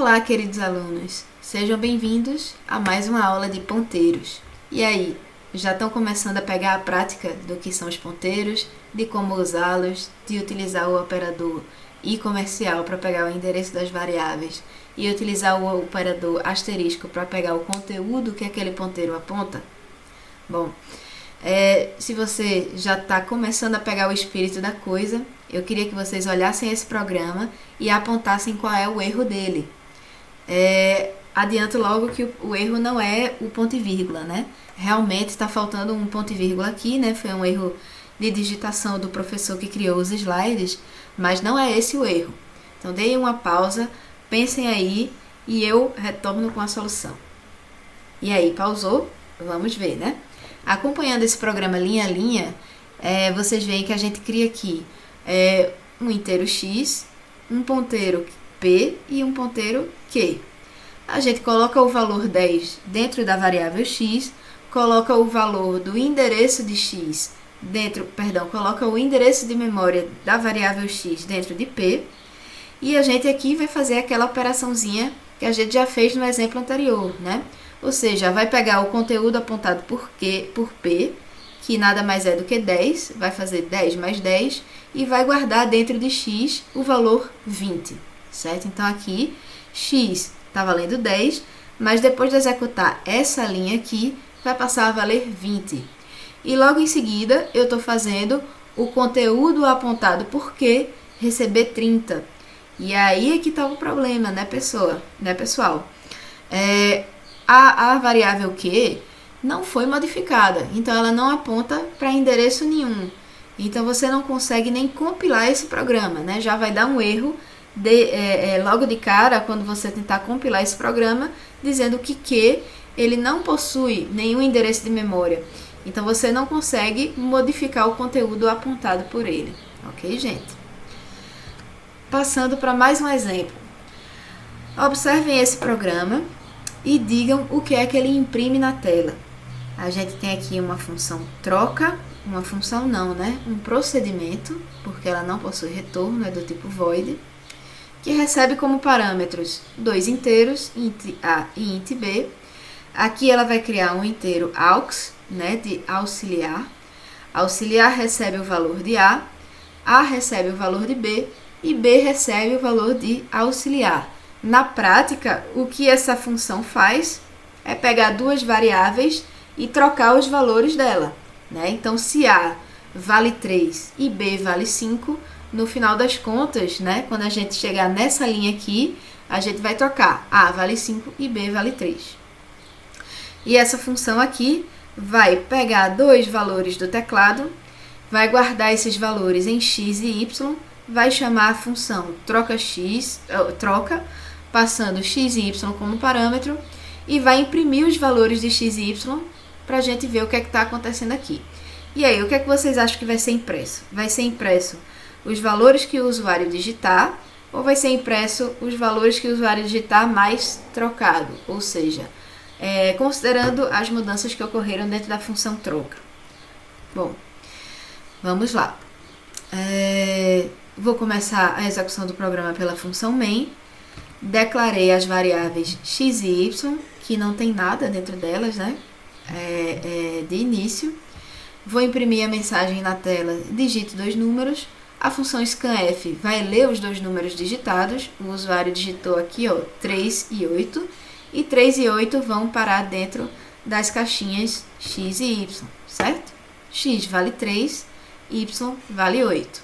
Olá, queridos alunos! Sejam bem-vindos a mais uma aula de ponteiros. E aí, já estão começando a pegar a prática do que são os ponteiros, de como usá-los, de utilizar o operador i comercial para pegar o endereço das variáveis e utilizar o operador asterisco para pegar o conteúdo que aquele ponteiro aponta? Bom, se você já está começando a pegar o espírito da coisa, eu queria que vocês olhassem esse programa e apontassem qual é o erro dele. Adianto logo que o erro não é o ponto e vírgula, né? Realmente está faltando um ponto e vírgula aqui, né? Foi um erro de digitação do professor que criou os slides, mas não é esse o erro. Então, deem uma pausa, pensem aí e eu retorno com a solução. E aí, pausou? Vamos ver, né? Acompanhando esse programa linha a linha, vocês veem que a gente cria aqui um inteiro x, um ponteiro p e um ponteiro q. A gente coloca o valor 10 dentro da variável x, coloca o valor do endereço de x coloca o endereço de memória da variável x dentro de p, e a gente aqui vai fazer aquela operaçãozinha que a gente já fez no exemplo anterior, né? Ou seja, vai pegar o conteúdo apontado por p, que nada mais é do que 10, vai fazer 10 mais 10, e vai guardar dentro de x o valor 20, certo? Então aqui, x está valendo 10, mas depois de executar essa linha aqui, vai passar a valer 20. E logo em seguida, eu estou fazendo o conteúdo apontado por q receber 30. E aí é que está o problema, né, pessoal? A variável q não foi modificada, então ela não aponta para endereço nenhum. Então você não consegue nem compilar esse programa, né? Já vai dar um erro logo de cara quando você tentar compilar esse programa, dizendo que q ele não possui nenhum endereço de memória. Então você não consegue modificar o conteúdo apontado por ele. Ok, gente? Passando para mais um exemplo. Observem esse programa e digam o que é que ele imprime na tela. A gente tem aqui uma função troca, uma função não, né? Um procedimento, porque ela não possui retorno, é do tipo void, que recebe como parâmetros dois inteiros, int a e int b. Aqui ela vai criar um inteiro aux, né, de auxiliar. Auxiliar recebe o valor de a recebe o valor de b e b recebe o valor de auxiliar. Na prática, o que essa função faz é pegar duas variáveis e trocar os valores dela, né? Então, se a vale 3 e b vale 5, no final das contas, né, quando a gente chegar nessa linha aqui, a gente vai trocar a vale 5 e b vale 3. E essa função aqui vai pegar dois valores do teclado, vai guardar esses valores em x e y, vai chamar a função troca, passando x e y como parâmetro, e vai imprimir os valores de x e y para a gente ver o que é que está acontecendo aqui. E aí, o que é que vocês acham que vai ser impresso? Vai ser impresso os valores que o usuário digitar, ou vai ser impresso os valores que o usuário digitar mais trocado, ou seja, considerando as mudanças que ocorreram dentro da função troca. Bom, vamos lá. Vou começar a execução do programa pela função main. Declarei as variáveis x e y, que não tem nada dentro delas, né? De início. Vou imprimir a mensagem na tela, digito dois números. A função scanf vai ler os dois números digitados. O usuário digitou aqui, 3 e 8. E 3 e 8 vão parar dentro das caixinhas x e y, certo? X vale 3, y vale 8.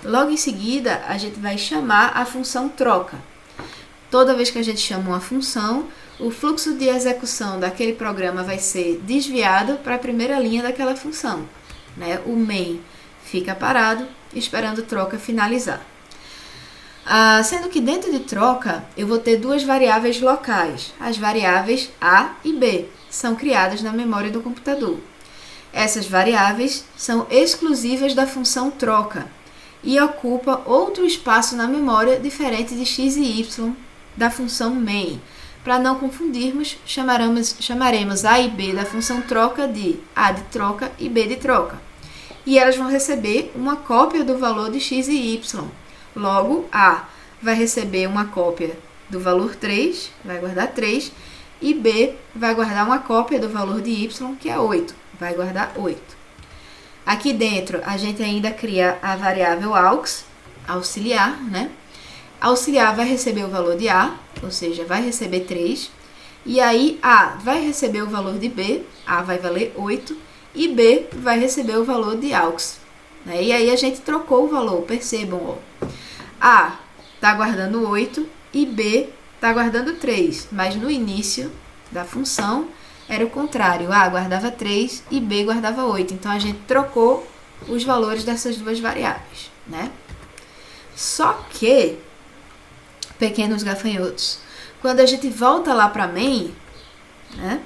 Logo em seguida, a gente vai chamar a função troca. Toda vez que a gente chama uma função, o fluxo de execução daquele programa vai ser desviado para a primeira linha daquela função, né? O main fica parado, esperando troca finalizar. Sendo que dentro de troca, eu vou ter duas variáveis locais. As variáveis a e b são criadas na memória do computador. Essas variáveis são exclusivas da função troca e ocupam outro espaço na memória diferente de x e y da função main. Para não confundirmos, chamaremos a e b da função troca de a de troca e b de troca. E elas vão receber uma cópia do valor de x e y. Logo, a vai receber uma cópia do valor 3, vai guardar 3, e B vai guardar uma cópia do valor de Y, que é 8, vai guardar 8. Aqui dentro, a gente ainda cria a variável aux, auxiliar, né? Auxiliar vai receber o valor de A, ou seja, vai receber 3, e aí A vai receber o valor de B, A vai valer 8, e B vai receber o valor de aux. Né? E aí a gente trocou o valor, percebam, ó. A está guardando 8 e B está guardando 3, mas no início da função era o contrário, A guardava 3 e B guardava 8, então a gente trocou os valores dessas duas variáveis, né? Só que, pequenos gafanhotos, quando a gente volta lá para main, né?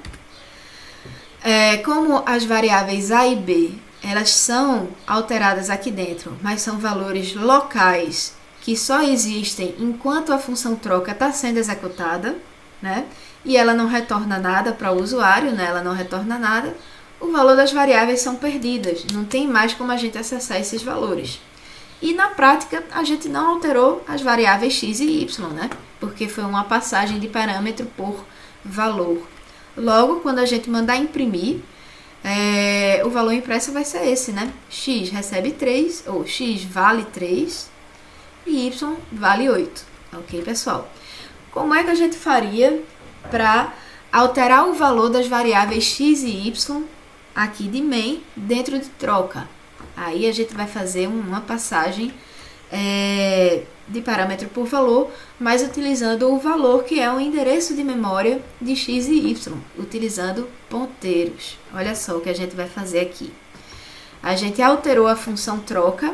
Como as variáveis A e B, elas são alteradas aqui dentro, mas são valores locais que só existem enquanto a função troca está sendo executada, né? E ela não retorna nada para o usuário, né? Ela não retorna nada, o valor das variáveis são perdidas, não tem mais como a gente acessar esses valores. E na prática, a gente não alterou as variáveis x e y, né? Porque foi uma passagem de parâmetro por valor. Logo, quando a gente mandar imprimir, o valor impresso vai ser esse, né? X recebe 3, ou x vale 3, e y vale 8. Ok, pessoal? Como é que a gente faria para alterar o valor das variáveis x e y aqui de main dentro de troca? Aí a gente vai fazer uma passagem de parâmetro por valor, mas utilizando o valor que é o endereço de memória de x e y, utilizando ponteiros. Olha só o que a gente vai fazer aqui. A gente alterou a função troca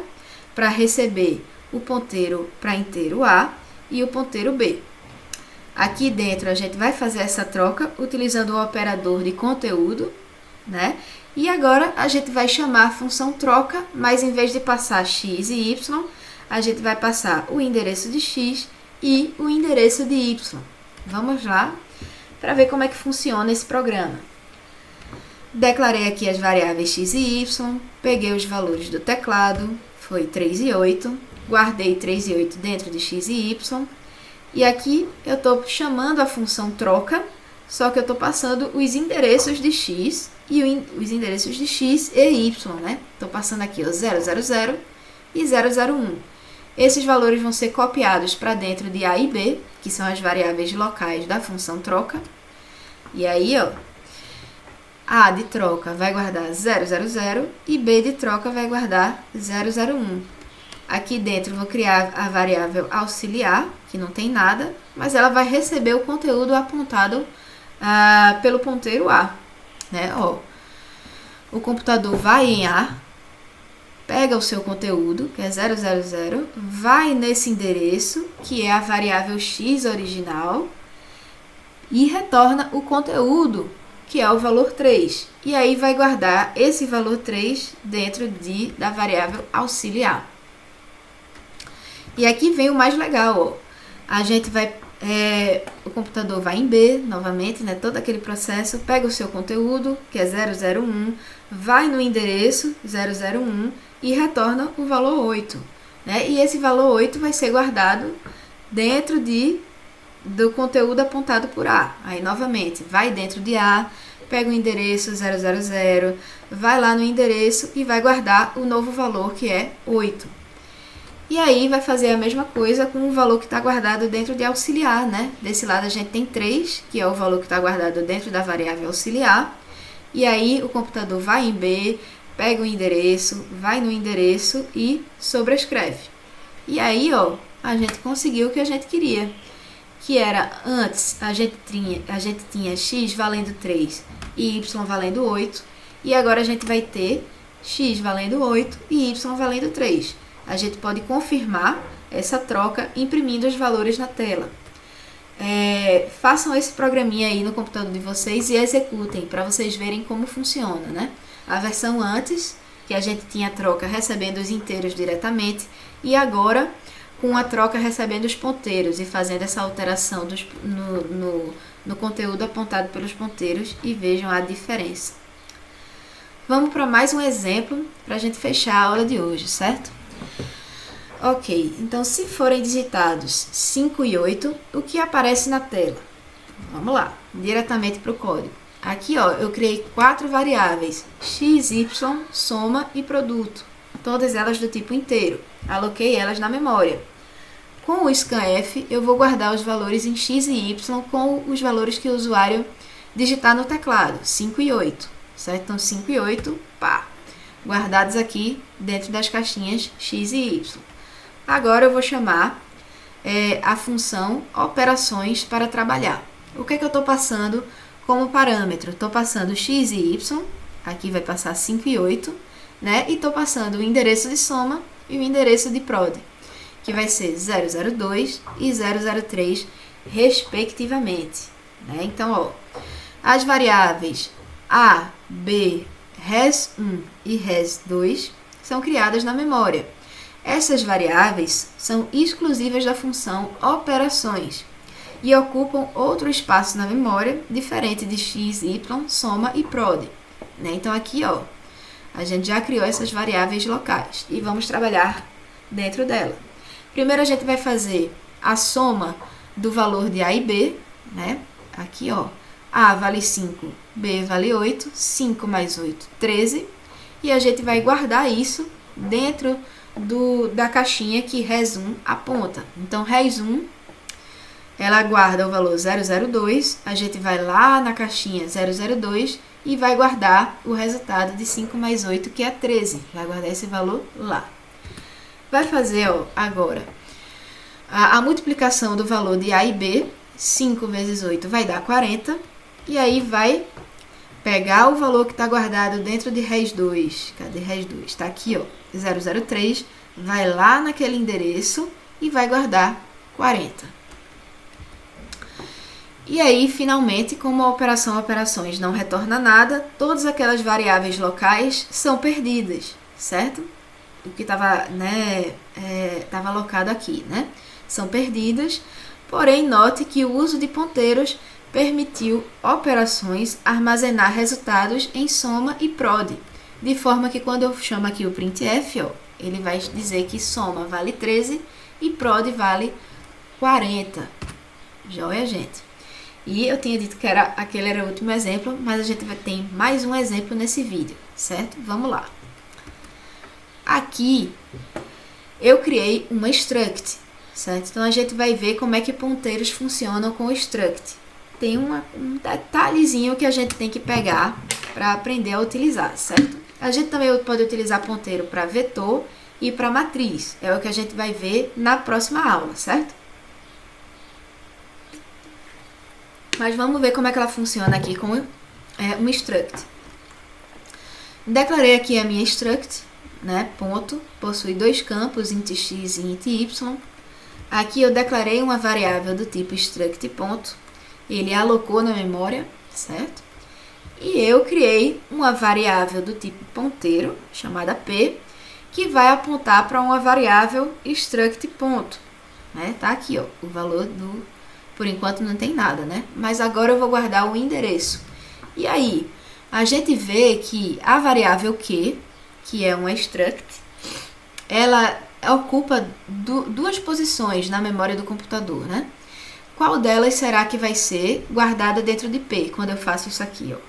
para receber o ponteiro para inteiro A e o ponteiro B. Aqui dentro a gente vai fazer essa troca utilizando o operador de conteúdo, né? E agora a gente vai chamar a função troca, mas em vez de passar x e y, a gente vai passar o endereço de x e o endereço de y. Vamos lá para ver como é que funciona esse programa. Declarei aqui as variáveis x e y, peguei os valores do teclado, foi 3 e 8, guardei 3 e 8 dentro de x e y, e aqui eu estou chamando a função troca, só que eu estou passando os endereços de x e os endereços de x e y, né? Estou passando aqui o 000 e 001. Esses valores vão ser copiados para dentro de A e B, que são as variáveis locais da função troca. E aí, ó, A de troca vai guardar 000 e B de troca vai guardar 001. Aqui dentro eu vou criar a variável auxiliar, que não tem nada, mas ela vai receber o conteúdo apontado pelo ponteiro A. Né? Ó, o computador vai em A, pega o seu conteúdo, que é 000, vai nesse endereço, que é a variável x original, e retorna o conteúdo, que é o valor 3. E aí vai guardar esse valor 3 dentro da variável auxiliar. E aqui vem o mais legal, ó. A gente vai, o computador vai em B, novamente, né, todo aquele processo, pega o seu conteúdo, que é 001, vai no endereço 001 e retorna o valor 8. Né? E esse valor 8 vai ser guardado dentro do conteúdo apontado por A. Aí, novamente, vai dentro de A, pega o endereço 000, vai lá no endereço e vai guardar o novo valor, que é 8. E aí vai fazer a mesma coisa com o valor que está guardado dentro de auxiliar, né? Desse lado a gente tem 3, que é o valor que está guardado dentro da variável auxiliar. E aí o computador vai em B, pega o endereço, vai no endereço e sobrescreve. E aí, ó, a gente conseguiu o que a gente queria. Que era, antes, a gente tinha x valendo 3 e y valendo 8. E agora a gente vai ter x valendo 8 e y valendo 3. A gente pode confirmar essa troca imprimindo os valores na tela. Façam esse programinha aí no computador de vocês e executem para vocês verem como funciona, né? A versão antes, que a gente tinha a troca recebendo os inteiros diretamente, e agora com a troca recebendo os ponteiros e fazendo essa alteração no conteúdo apontado pelos ponteiros, e vejam a diferença. Vamos para mais um exemplo para a gente fechar a aula de hoje, certo? Ok, então se forem digitados 5 e 8, o que aparece na tela? Vamos lá, diretamente para o código. Aqui, ó, eu criei 4 variáveis, x, y, soma e produto. Todas elas do tipo inteiro. Aloquei elas na memória. Com o scanf, eu vou guardar os valores em x e y com os valores que o usuário digitar no teclado, 5 e 8. Certo? Então, 5 e 8, pá, guardados aqui dentro das caixinhas x e y. Agora eu vou chamar a função operações para trabalhar. O que é que eu estou passando como parâmetro? Estou passando x e y, aqui vai passar 5 e 8, né? E estou passando o endereço de soma e o endereço de prod, que vai ser 002 e 003, respectivamente. Né? Então, ó, as variáveis a, b, res1 e res2 são criadas na memória. Essas variáveis são exclusivas da função operações e ocupam outro espaço na memória, diferente de x, y, soma e prod. Né? Então, aqui, ó, a gente já criou essas variáveis locais e vamos trabalhar dentro dela. Primeiro, a gente vai fazer a soma do valor de A e B, né? Aqui, ó, A vale 5, B vale 8, 5 mais 8, 13. E a gente vai guardar isso dentro da caixinha que res1 aponta. Então, res1, ela guarda o valor 002, a gente vai lá na caixinha 002 e vai guardar o resultado de 5 mais 8, que é 13. Vai guardar esse valor lá. Vai fazer, ó, agora a multiplicação do valor de A e B, 5 vezes 8 vai dar 40, e aí vai pegar o valor que está guardado dentro de res2, cadê res2? Está aqui, ó, 003, vai lá naquele endereço e vai guardar 40. E aí, finalmente, como a operação operações não retorna nada, todas aquelas variáveis locais são perdidas, certo? O que estava, né, tava alocado aqui, né? São perdidas, porém note que o uso de ponteiros permitiu operações armazenar resultados em soma e prod, de forma que quando eu chamo aqui o printf, ó, ele vai dizer que soma vale 13 e prod vale 40. Joia, gente? E eu tinha dito que aquele era o último exemplo, mas a gente tem mais um exemplo nesse vídeo, certo? Vamos lá. Aqui eu criei uma struct, certo? Então a gente vai ver como é que ponteiros funcionam com o struct. Tem um detalhezinho que a gente tem que pegar para aprender a utilizar, certo? A gente também pode utilizar ponteiro para vetor e para matriz. É o que a gente vai ver na próxima aula, certo? Mas vamos ver como é que ela funciona aqui com um struct. Declarei aqui a minha struct, né? Ponto, possui dois campos, int x e int y. Aqui eu declarei uma variável do tipo struct ponto. Ele alocou na memória, certo? E eu criei uma variável do tipo ponteiro, chamada p, que vai apontar para uma variável struct ponto. Né? Tá aqui, ó, o valor do... Por enquanto não tem nada, né? Mas agora eu vou guardar o endereço. E aí, a gente vê que a variável q, que é uma struct, ela ocupa duas posições na memória do computador, né? Qual delas será que vai ser guardada dentro de p, quando eu faço isso aqui, ó?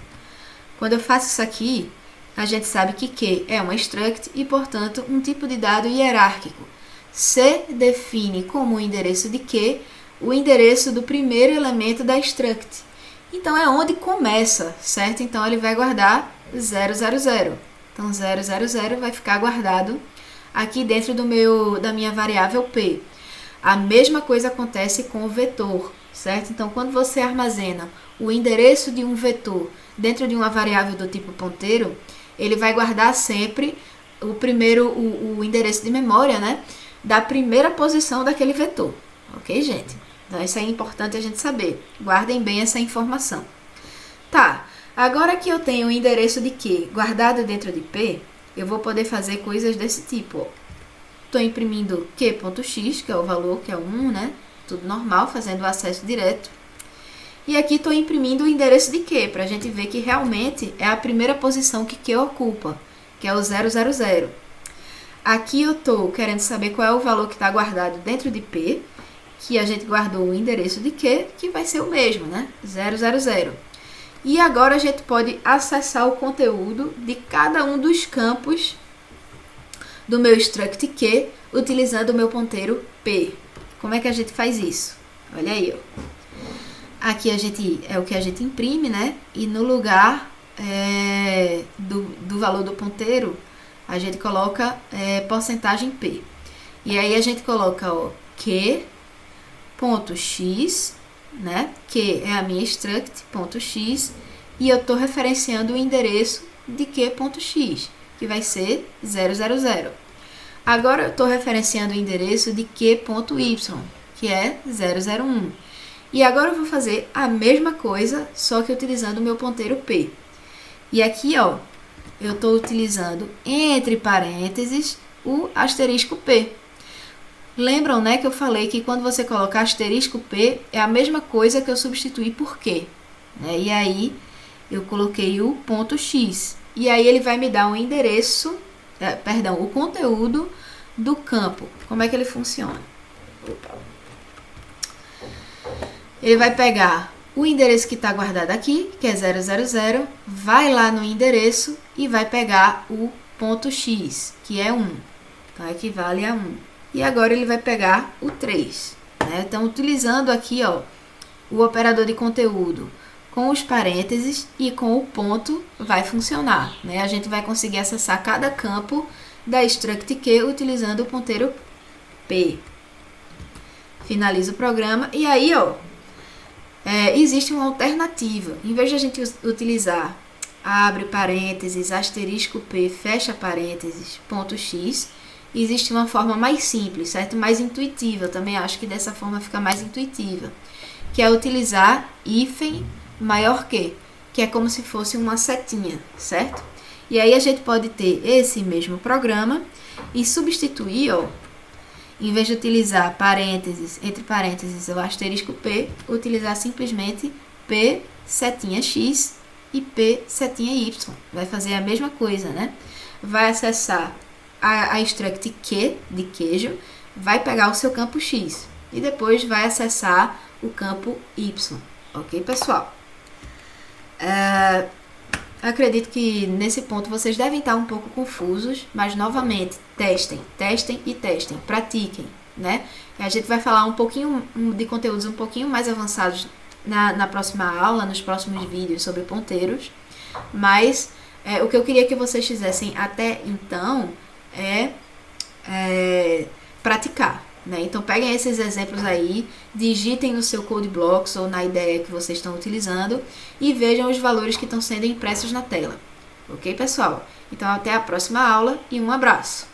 Quando eu faço isso aqui, a gente sabe que q é uma struct e, portanto, um tipo de dado hierárquico. C define como o endereço de q o endereço do primeiro elemento da struct. Então, é onde começa, certo? Então, ele vai guardar 000. Então, 000 vai ficar guardado aqui dentro da minha variável p. A mesma coisa acontece com o vetor, certo? Então, quando você armazena o endereço de um vetor dentro de uma variável do tipo ponteiro, ele vai guardar sempre o endereço de memória, né? Da primeira posição daquele vetor. Ok, gente? Então, isso é importante a gente saber. Guardem bem essa informação. Tá, agora que eu tenho o endereço de Q guardado dentro de P, eu vou poder fazer coisas desse tipo. Estou imprimindo Q.x, que é o valor, que é 1, né? Tudo normal, fazendo o acesso direto. E aqui estou imprimindo o endereço de Q, para a gente ver que realmente é a primeira posição que Q ocupa, que é o 000. Aqui eu estou querendo saber qual é o valor que está guardado dentro de P, que a gente guardou o endereço de Q, que vai ser o mesmo, né? 000. E agora a gente pode acessar o conteúdo de cada um dos campos do meu struct Q, utilizando o meu ponteiro P. Como é que a gente faz isso? Olha aí, ó. Aqui é o que a gente imprime, né? E no lugar do valor do ponteiro, a gente coloca porcentagem P. E aí a gente coloca, ó, Q.x, né? Que é a minha struct.x, e eu estou referenciando o endereço de Q.x, que vai ser 000. Agora eu estou referenciando o endereço de Q.y, que é 001. E agora eu vou fazer a mesma coisa, só que utilizando o meu ponteiro P. E aqui, ó, eu estou utilizando entre parênteses o asterisco P. Lembram, né, que eu falei que quando você coloca asterisco P, é a mesma coisa que eu substituí por Q. Né? E aí, eu coloquei o ponto X. E aí, ele vai me dar um endereço, o conteúdo do campo. Como é que ele funciona? Ele vai pegar o endereço que está guardado aqui, que é 000, vai lá no endereço e vai pegar o ponto X, que é 1. Então, equivale a 1. E agora ele vai pegar o 3. Né? Então, utilizando aqui, ó, o operador de conteúdo com os parênteses e com o ponto, vai funcionar. Né? A gente vai conseguir acessar cada campo da struct Q utilizando o ponteiro P. Finaliza o programa e aí, ó, existe uma alternativa. Em vez de a gente utilizar abre parênteses, asterisco P, fecha parênteses, ponto X, existe uma forma mais simples, certo? Mais intuitiva. Eu também acho que dessa forma fica mais intuitiva, que é utilizar hífen maior que é como se fosse uma setinha, certo? E aí a gente pode ter esse mesmo programa e substituir, ó, em vez de utilizar parênteses, entre parênteses, o asterisco P, utilizar simplesmente P setinha X e P setinha Y. Vai fazer a mesma coisa, né? Vai acessar a struct Q, de queijo, vai pegar o seu campo X e depois vai acessar o campo Y. Ok, pessoal? Acredito que nesse ponto vocês devem estar um pouco confusos, mas novamente, testem, pratiquem, né? E a gente vai falar um pouquinho de conteúdos um pouquinho mais avançados na próxima aula, nos próximos vídeos sobre ponteiros, mas o que eu queria que vocês fizessem até então é praticar, né? Então peguem esses exemplos aí, digitem no seu code blocks ou na ideia que vocês estão utilizando e vejam os valores que estão sendo impressos na tela. Ok, pessoal? Então até a próxima aula e um abraço!